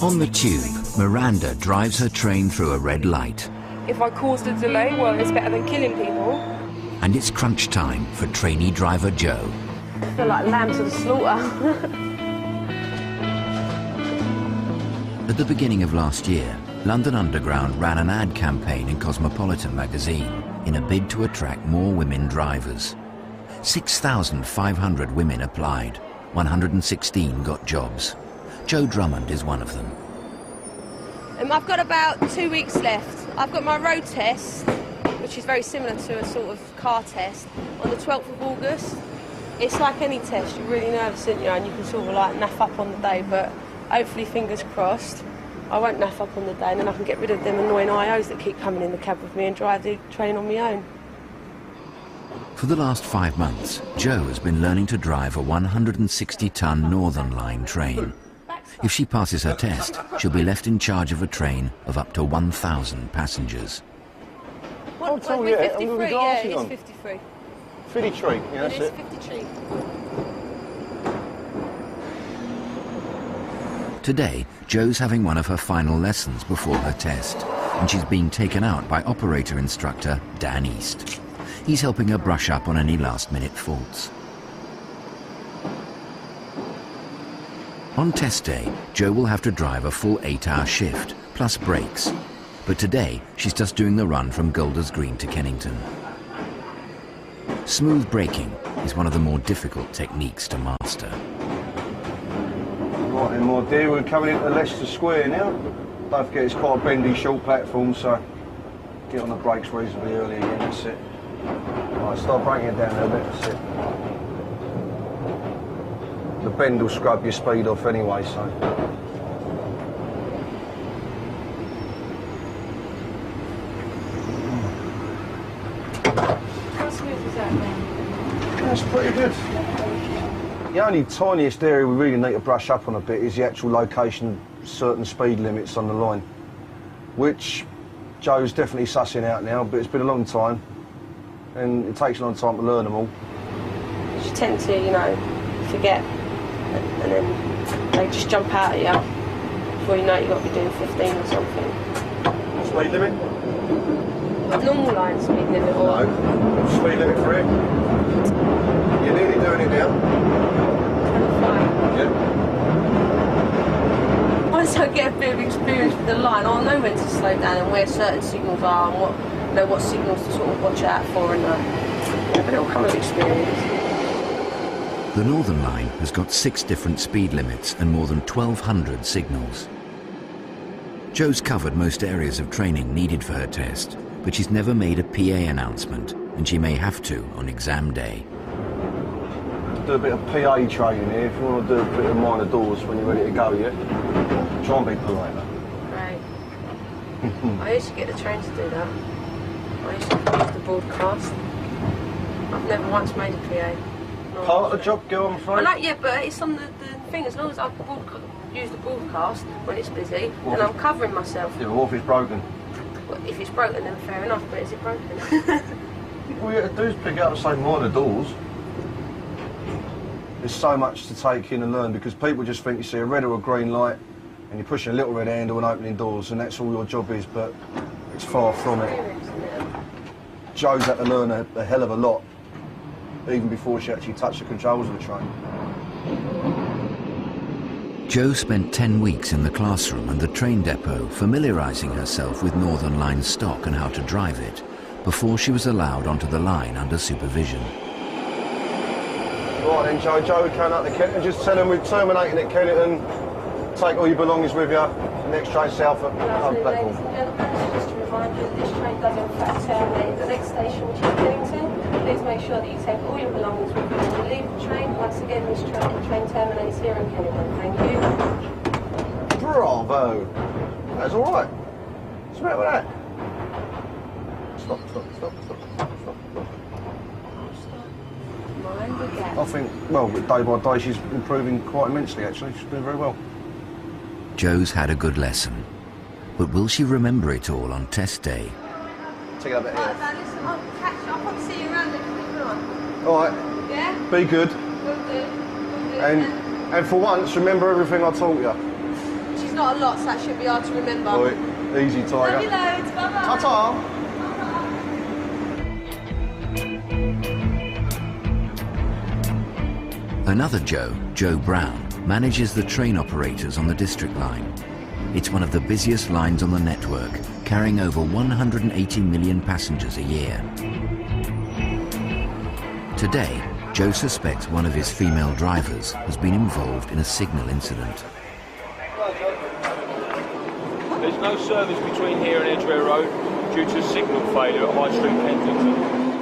On the tube, Miranda drives her train through a red light. If I caused a delay, well, it's better than killing people. And it's crunch time for trainee driver Joe. I feel like lamb to the slaughter. At the beginning of last year, London Underground ran an ad campaign in Cosmopolitan magazine in a bid to attract more women drivers. 6,500 women applied, 116 got jobs. Joe Drummond is one of them. I've got about 2 weeks left. I've got my road test, which is very similar to a sort of car test, on the 12th of August. It's like any test, you're really nervous, aren't you? And you can sort of like naff up on the day, but hopefully, fingers crossed, I won't naff up on the day and then I can get rid of them annoying IOs that keep coming in the cab with me and drive the train on my own. For the last 5 months, Joe has been learning to drive a 160-ton Northern Line train. If she passes her test, she'll be left in charge of a train of up to 1,000 passengers. We're 53, yeah, it's 53. 53, yeah, that's it. 53. Today, Joe's having one of her final lessons before her test, and she's being taken out by operator instructor Dan East. He's helping her brush up on any last-minute faults. On test day, Joe will have to drive a full 8-hour shift, plus breaks. But today, she's just doing the run from Golders Green to Kennington. Smooth braking is one of the more difficult techniques to master. Right then, my dear, we're coming into Leicester Square now. Don't forget it's quite a bendy, short platform, so get on the brakes reasonably early again, that's it. Right, start braking it down a bit, that's it. The bend will scrub your speed off anyway, so. How smooth is that then? That's pretty good. The only tiniest area we really need to brush up on a bit is the actual location of certain speed limits on the line, which Joe's definitely sussing out now, but it's been a long time, and it takes a long time to learn them all. You tend to, you know, forget, and then they just jump out at you. Before you know it, you've got to be doing 15 or something. Speed limit? Normal line speed limit or... No, speed limit for it. You're nearly doing it now. 25. Yeah. Once I get a bit of experience with the line, I'll know when to slow down and where certain signals are and what signals to sort of watch out for and that. But it'll come with experience. The Northern Line has got 6 different speed limits and more than 1,200 signals. Joe's covered most areas of training needed for her test, but she's never made a PA announcement, and she may have to on exam day. Do a bit of PA training here if you want to do a bit of minor doors when you're ready to go, yeah? Try and be polite, though. Right. I used to get the train to do that. I used to use the broadcast. I've never once made a PA. Part of the job, girl, I'm afraid. I know, yeah, but it's on the thing. As long as I use the broadcast when it's busy, then I'm covering myself. Yeah, but what if it's broken? Well, if it's broken, then fair enough, but is it broken? All you have to do is pick up and say minor doors. There's so much to take in and learn because people just think you see a red or a green light and you're pushing a little red handle and opening doors and that's all your job is, but it's far from it. Joe's had to learn a hell of a lot even before she actually touched the controls of the train. Joe spent 10 weeks in the classroom and the train depot familiarising herself with Northern Line stock and how to drive it before she was allowed onto the line under supervision. Right then, Joe, we're coming up to Kennington. Just tell them we're terminating at Kennington. Take all your belongings with you. Next train south at Ladies and gentlemen, just to remind you that this train does in fact terminate at the next station, which is Kennington. Please make sure that you take all your belongings with you when you leave the train. Once again, this train terminates here in Kennington. Thank you. Bravo! That's all right. What's the matter with that? Stop. Mind the gap. I think, well, day by day she's improving quite immensely, actually. She's doing very well. Joe's had a good lesson, but will she remember it all on test day? Take it up a bit here. Listen, I'll catch you. I'll probably see you around next week. All right. Yeah? Be good. Will do. And for once, remember everything I taught you. She's It's not a lot, so that should be hard to remember. Right, easy, Tiger. Love you loads, bye-bye. Ta-ta! Another Joe, Joe Brown, manages the train operators on the District Line. It's one of the busiest lines on the network, carrying over 180 million passengers a year. Today, Joe suspects one of his female drivers has been involved in a signal incident. There's no service between here and Edgware Road due to signal failure at High Street, Kensington.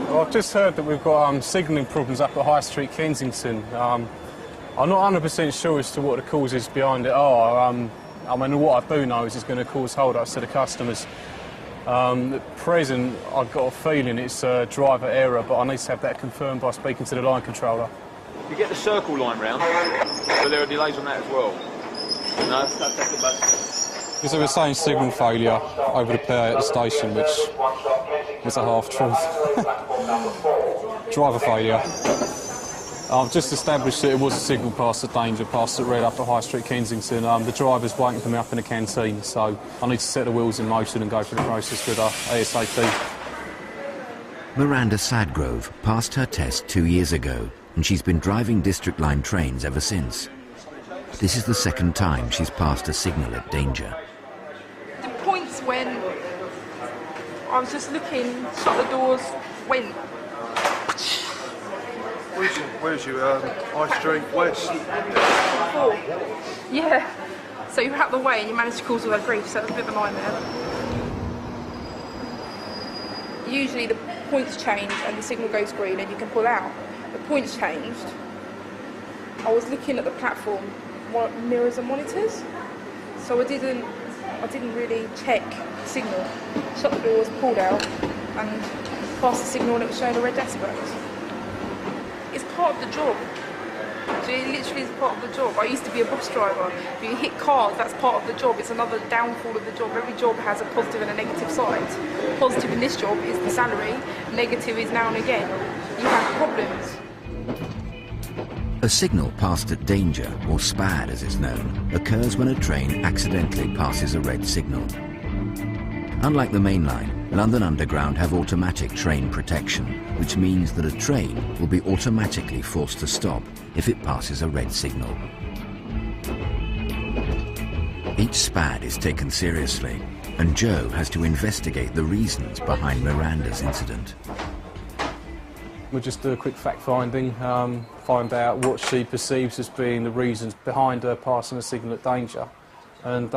Well, I've just heard that we've got signalling problems up at High Street, Kensington. I'm not 100% sure as to what the causes behind it are. I mean, what I do know is it's going to cause hold-ups to the customers. At present, I've got a feeling it's a driver error, but I need to have that confirmed by speaking to the line controller. You get the Circle line round, but there are delays on that as well. No, that's the best. Because they were saying signal failure over the PA at the station, which is a half-truth. Driver failure. I've just established that it was a signal past the danger, past the red up at High Street, Kensington. The driver's waiting for me up in the canteen, so I need to set the wheels in motion and go through the process with her ASAP. Miranda Sadgrove passed her test 2 years ago, and she's been driving District Line trains ever since. This is the second time she's passed a signal at danger. The points when I was just looking, shut the doors, went. Where's your High Street West? Yeah. So you're out the way and you managed to cause all that grief, so it was a bit of a nightmare. Usually the points change and the signal goes green and you can pull out. The points changed. I was looking at the platform, mirrors and monitors, so I didn't really check the signal. Shut the doors, pulled out, and passed the signal and it was showing a red decibels. It's part of the job. So it literally is part of the job. I used to be a bus driver. If you hit cars, that's part of the job. It's another downfall of the job. Every job has a positive and a negative side. Positive in this job is the salary. Negative is now and again you have problems. A signal passed at danger, or SPAD as it's known, occurs when a train accidentally passes a red signal. Unlike the main line, London Underground have automatic train protection, which means that a train will be automatically forced to stop if it passes a red signal. Each SPAD is taken seriously, and Joe has to investigate the reasons behind Miranda's incident. We'll just do a quick fact-finding, find out what she perceives as being the reasons behind her passing a signal at danger. And,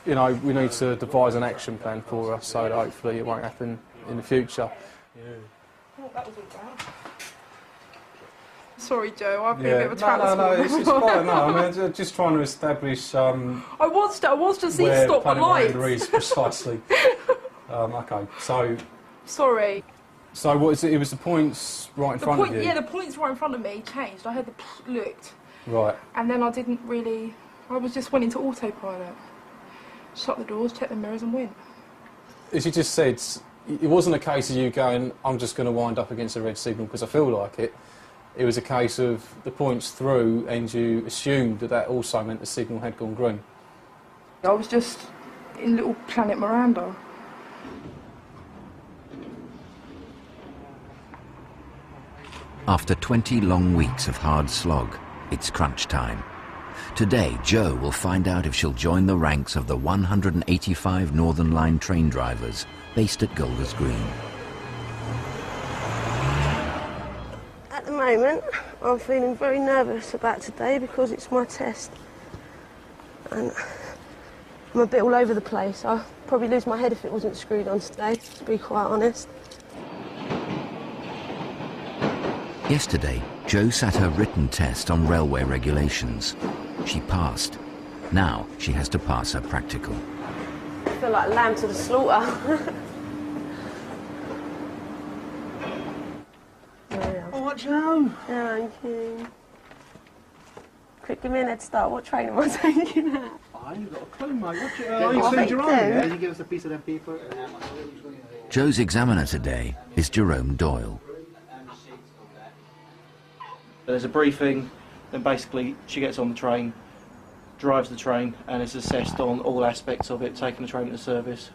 you know, we need to devise an action plan for her so that hopefully it won't happen in the future. Yeah. Oh, that was all bad. Sorry, Joe, I've been a bit of a twat. No, it's fine. No, I mean, just trying to establish I was just where stop the Planet lights. Miranda is precisely. Okay, so... Sorry. So what is it? It was the points right in front of you? Yeah, the points right in front of me changed. I heard the looked. Right. And then I didn't really... I was just went into autopilot. Shut the doors, check the mirrors and went. As you just said, it wasn't a case of you going, I'm just going to wind up against a red signal because I feel like it. It was a case of the points through and you assumed that that also meant the signal had gone green. I was just in little Planet Miranda. After 20 long weeks of hard slog, it's crunch time. Today, Jo will find out if she'll join the ranks of the 185 Northern Line train drivers based at Golders Green. At the moment, I'm feeling very nervous about today because it's my test. And I'm a bit all over the place. I'd probably lose my head if it wasn't screwed on today, to be quite honest. Yesterday, Jo sat her written test on railway regulations. She passed. Now she has to pass her practical. I feel like a lamb to the slaughter. Oh, what, Joe? Thank you. Quick, give me an head start. What train am I taking at? I ain't got a clue, mate. You send your own? Yeah, you give us a piece of them paper. Jo's examiner today is Jerome Doyle. There's a briefing, then basically she gets on the train, drives the train and is assessed on all aspects of it, taking the train into service,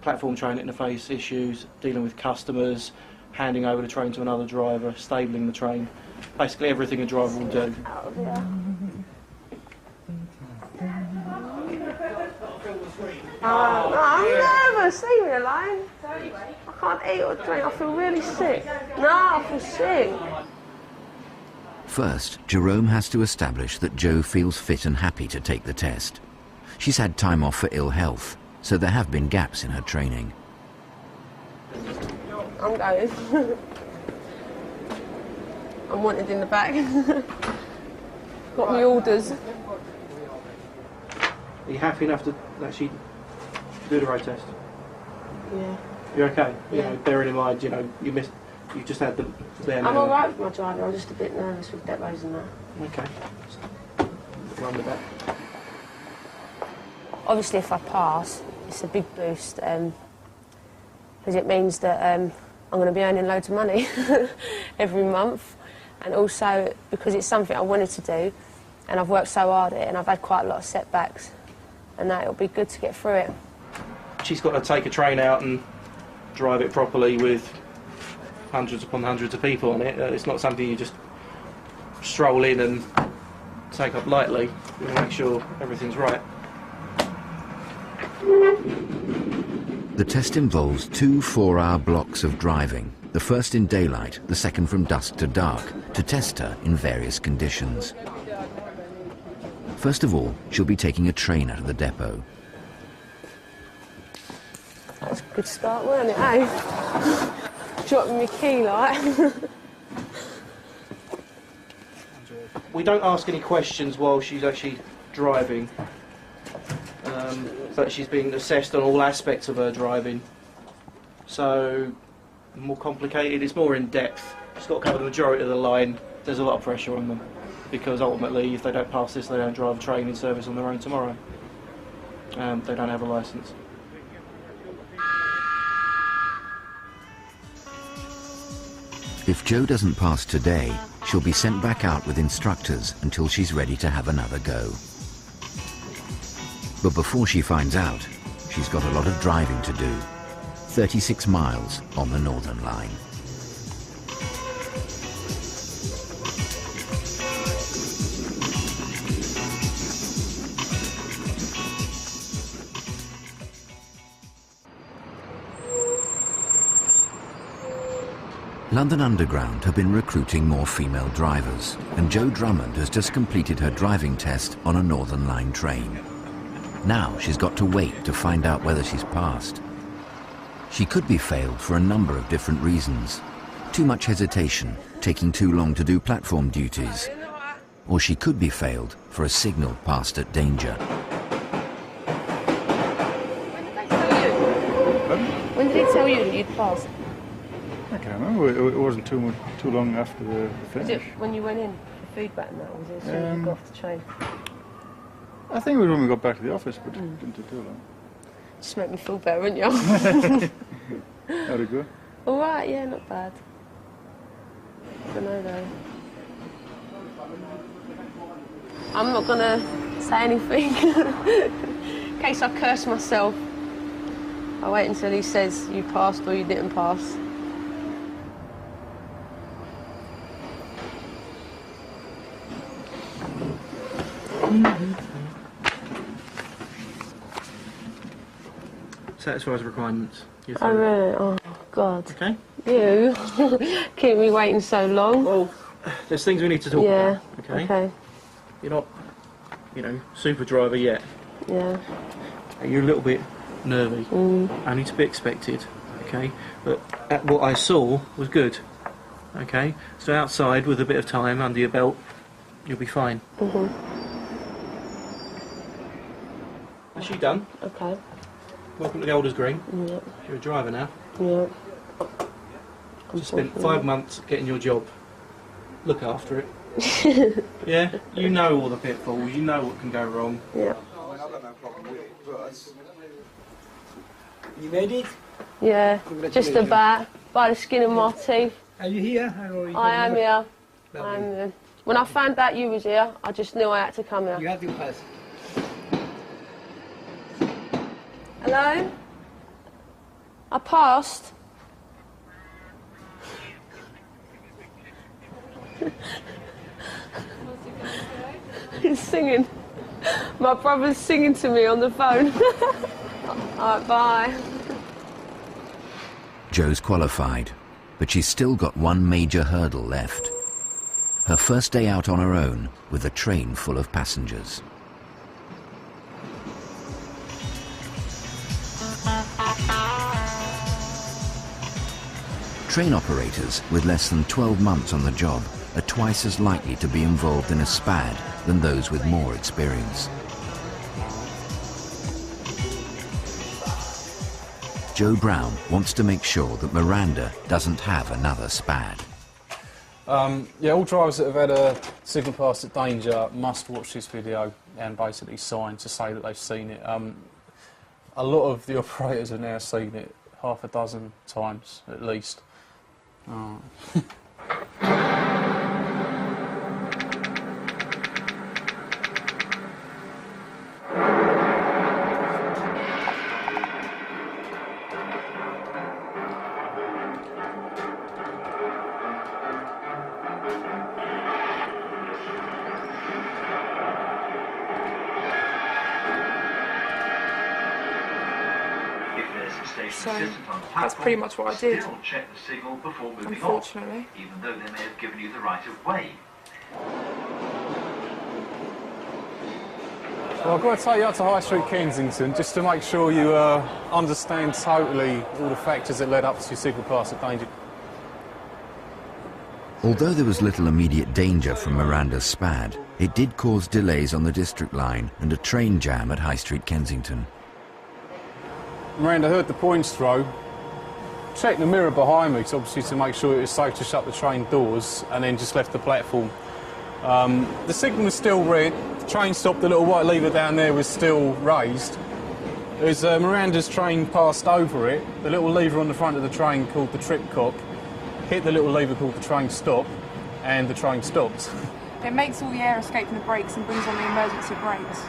platform train interface issues, dealing with customers, handing over the train to another driver, stabling the train, basically everything a driver will do. I'm nervous, leave me alone. I can't eat or drink, I feel really sick. No, I feel sick. First, Jerome has to establish that Jo feels fit and happy to take the test. She's had time off for ill health, so there have been gaps in her training. I'm going. I'm wanted in the back. Got my orders. Are you happy enough to actually do the road test? Yeah. You're okay? You Yeah. know, bearing in mind, you know, you just had the there now. I'm alright with my driving, I'm just a bit nervous with depots and that. Okay. Run with that. Obviously if I pass, it's a big boost, because it means that I'm going to be earning loads of money every month, and also because it's something I wanted to do and I've worked so hard at it and I've had quite a lot of setbacks, and that it'll be good to get through it. She's got to take a train out and drive it properly with hundreds upon hundreds of people on it. It's not something you just stroll in and take up lightly. You want to make sure everything's right. The test involves 2 4-hour blocks of driving, the first in daylight, the second from dusk to dark, to test her in various conditions. First of all, she'll be taking a train out of the depot. That's a good start, wasn't it, eh? Dropping my key, like. We don't ask any questions while she's actually driving. But she's being assessed on all aspects of her driving. So, more complicated, it's more in depth. She's got to cover the majority of the line. There's a lot of pressure on them, because ultimately, if they don't pass this, they don't drive a train in service on their own tomorrow. They don't have a licence. If Jo doesn't pass today, she'll be sent back out with instructors until she's ready to have another go. But before she finds out, she's got a lot of driving to do. 36 miles on the Northern Line. London Underground have been recruiting more female drivers, and Jo Drummond has just completed her driving test on a Northern Line train. Now she's got to wait to find out whether she's passed. She could be failed for a number of different reasons. Too much hesitation, taking too long to do platform duties. Or she could be failed for a signal passed at danger. When did he tell you that you'd passed? I can't remember. It wasn't too long after the Was finish. it when you went in for feedback and that? Was it as soon as you got off the train? I think it was when we got back to the office, but it didn't take too long. Just make me feel better, wouldn't you? How'd it go? All right, yeah, not bad. I don't know though. I'm not gonna say anything in case I curse myself. I'll wait until he says you passed or you didn't pass. Satisfies requirements. Oh really? Oh God. Okay. You keep me waiting so long. Well, there's things we need to talk Yeah. about. Okay. Okay. You're not, super driver yet. Yeah. You're a little bit nervy. Only to be expected. Okay. But what I saw was good. Okay. So outside, with a bit of time under your belt, you'll be fine. That's you done. Okay. Welcome to Golders Green. Yep. You're a driver now. Yep. You spent 5 months getting your job. Look after it. Yeah? You know all the pitfalls, you know what can go wrong. Yeah. You made it? Yeah. Just about by the skin of my teeth. Are you here? I am here. I am here. When I found out you was here, I just knew I had to come here. You have to pass. Hello? I passed. He's singing. My brother's singing to me on the phone. Alright, bye. Jo's qualified, but she's still got one major hurdle left. Her first day out on her own with a train full of passengers. Train operators with less than 12 months on the job are twice as likely to be involved in a SPAD than those with more experience. Jo Brown wants to make sure that Miranda doesn't have another SPAD. Yeah, all drivers that have had a signal pass at danger must watch this video and basically sign to say that they've seen it. A lot of the operators have now seen it half a dozen times at least. So that's pretty much what I did, unfortunately. Even though they may have given you the right of way. Well, I've got to take you up to High Street Kensington just to make sure you understand totally all the factors that led up to your signal pass at danger. Although there was little immediate danger from Miranda's SPAD, it did cause delays on the District Line and a train jam at High Street Kensington. Miranda heard the points throw, checked the mirror behind me, obviously to make sure it was safe to shut the train doors, and then just left the platform. The signal was still red, the train stopped, the little white lever down there was still raised. As Miranda's train passed over it, the little lever on the front of the train called the trip cock hit the little lever called the train stop, and the train stopped. It makes all the air escape from the brakes and brings on the emergency brakes.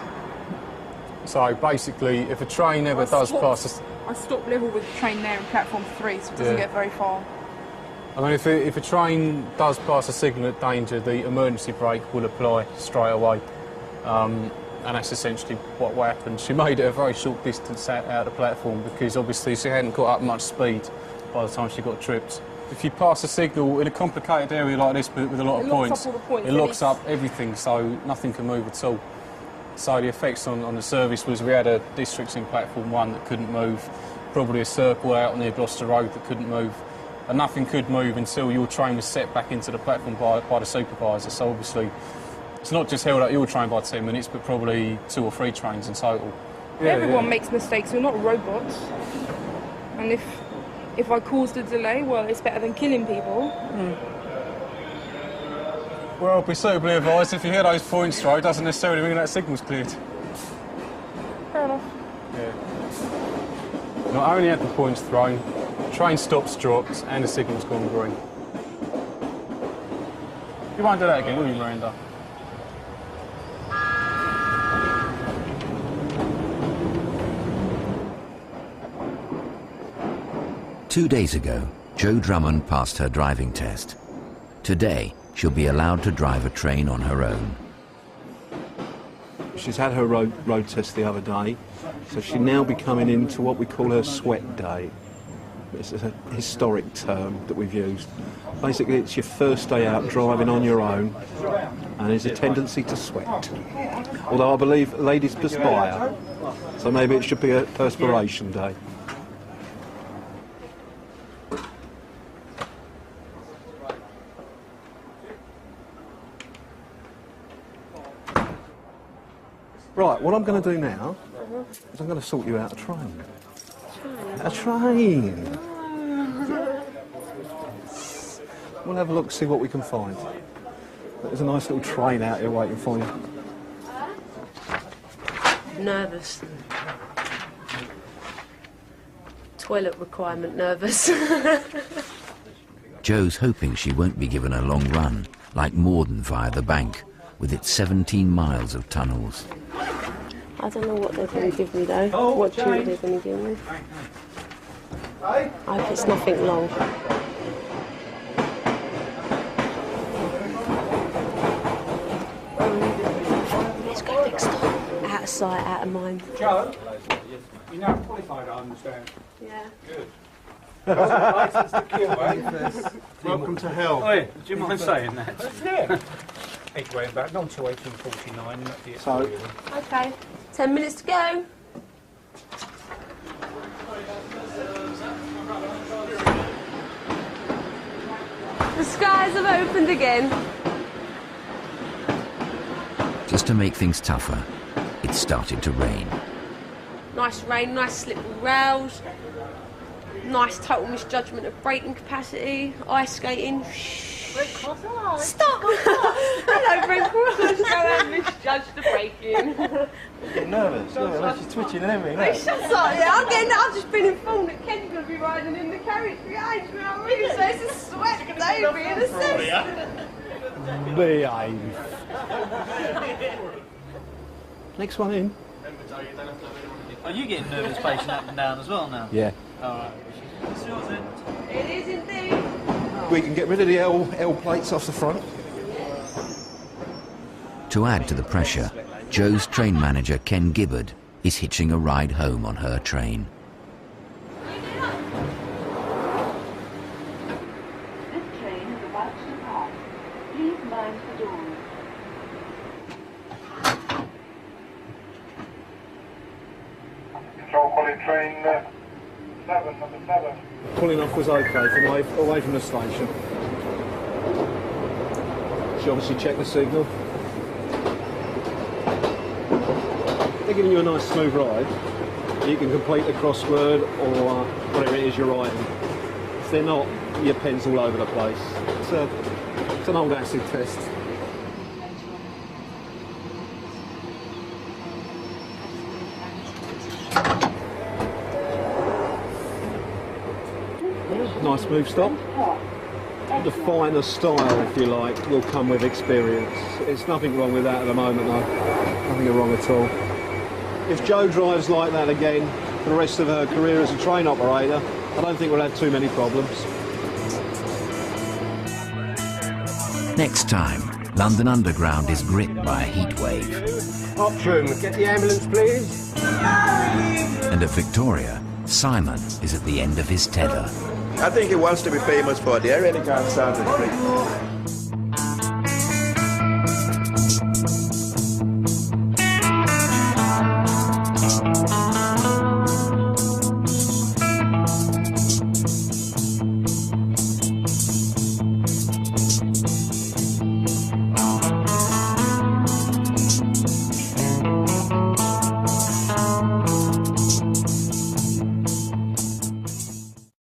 So basically, if a train ever does pass... I stopped level with the train there in platform 3, so it doesn't get very far. I mean, if a train does pass a signal at danger, the emergency brake will apply straight away. And that's essentially what happened. She made it a very short distance out of the platform because obviously she hadn't got up much speed by the time she got tripped. If you pass a signal in a complicated area like this with a lot of points, it locks up everything, so nothing can move at all. So the effects on the service was we had a districts in platform 1 that couldn't move, probably a circle out near Gloucester Road that couldn't move, and nothing could move until your train was set back into the platform by the supervisor. So obviously it's not just held up your train by 10 minutes, but probably 2 or 3 trains in total. Everyone makes mistakes, we're not robots. And if I caused a delay, well, it's better than killing people. Well, be suitably advised, if you hear those points throw, it doesn't necessarily mean that signal's cleared. Fair enough. Yeah. Not only had the points thrown, train stops dropped, and the signal's gone green. You won't do that again, will you, Miranda? Two days ago, Jo Drummond passed her driving test. Today, she'll be allowed to drive a train on her own. She's had her road test the other day, so she'll now be coming into what we call her sweat day. It's a historic term that we've used. Basically, it's your first day out driving on your own, and there's a tendency to sweat. Although I believe ladies perspire, so maybe it should be a perspiration day. Right, what I'm going to do now is I'm going to sort you out a train. A train! We'll have a look, see what we can find. There's a nice little train out here waiting for you. Nervous. Toilet requirement nervous. Jo's hoping she won't be given a long run, like Morden via the bank, with its 17 miles of tunnels. I don't know what they're going to give me though. What tune they're going to give me. I hope it's nothing long. Let's go next time. Out of sight, out of mind. Joe, you're now qualified, I understand. Yeah. Good. License to kill, eh? Welcome to hell. Oh, yeah. Do you mind saying that? Yeah. It's way back, not until 1849. Not the So, Okay, 10 minutes to go. The skies have opened again. Just to make things tougher, it started to rain. Nice rain, nice slippery rails. Nice total misjudgment of braking capacity. Ice skating. Stop! Hello, Brent Cross. Go and misjudge the braking. Getting nervous. Yeah, she's twitching and everything. Hey, shut up, yeah. I've just been informed that Ken's going to be riding in the carriage behind me. I'm really so it's a sweat day being assessed. behave. Next one in. Are you getting nervous pacing up and down as well now? Yeah. Alright. It is indeed. We can get rid of the L plates off the front. To add to the pressure, Joe's train manager Ken Gibbard is hitching a ride home on her train. This train is about to depart. Please mind the doors. Control calling train 7, number 7. Pulling off was okay from away from the station. She obviously checked the signal. They're giving you a nice smooth ride. You can complete the crossword or whatever it is you're writing. If they're not, your pen's all over the place. It's an old acid test. Nice smooth stop. The finer style, if you like, will come with experience. There's nothing wrong with that at the moment, though. Nothing wrong at all. If Jo drives like that again for the rest of her career as a train operator, I don't think we'll have too many problems. Next time, London Underground is gripped by a heat wave. Option, get the ambulance, please. And at Victoria, Simon is at the end of his tether. I think he wants to be famous for the area. He can't stand the street.